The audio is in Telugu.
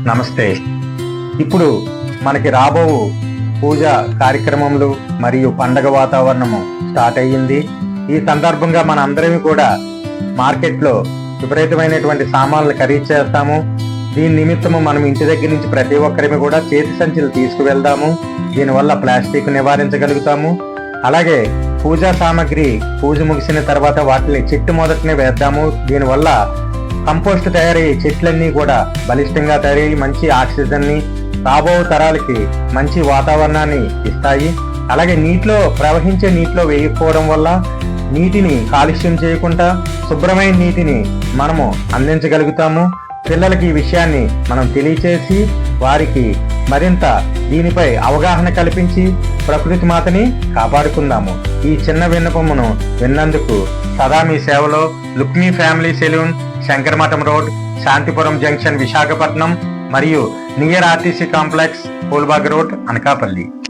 నమస్తే. ఇప్పుడు మనకి రాబో పూజ కార్యక్రమములు మరియు పండగ వాతావరణము స్టార్ట్ అయ్యింది. ఈ సందర్భంగా మన అందరం కూడా మార్కెట్లో విపరీతమైనటువంటి సామాన్లు ఖరీదు చేస్తాము. దీని నిమిత్తము మనం ఇంటి దగ్గర నుంచి ప్రతి ఒక్కరిని కూడా చేతి సంచులు తీసుకువెళ్దాము. దీనివల్ల ప్లాస్టిక్ నివారించగలుగుతాము. అలాగే పూజా సామాగ్రి పూజ ముగిసిన తర్వాత వాటిని చెట్టు మొదటనే వేద్దాము. దీనివల్ల కంపోస్ట్ తయారయ్యే చెట్లన్నీ కూడా బలిష్టంగా తయారయ్యి మంచి ఆక్సిజన్ని రాబో తరాలకి మంచి వాతావరణాన్ని ఇస్తాయి. అలాగే ప్రవహించే నీటిలో వేయకపోవడం వల్ల నీటిని కాలుష్యం చేయకుండా శుభ్రమైన నీటిని మనము అందించగలుగుతాము. పిల్లలకి ఈ విషయాన్ని మనం తెలియచేసి వారికి మరింత దీనిపై అవగాహన కల్పించి ప్రకృతి మాతని కాపాడుకుందాము. ఈ చిన్న విన్నపమును విన్నందుకు సదా మీ సేవలో లుక్మీ family salon, Shankaramatham road, Shantipuram junction, Visakhapatnam మరియు near RTC complex, Poolbagh road, Anakapalli.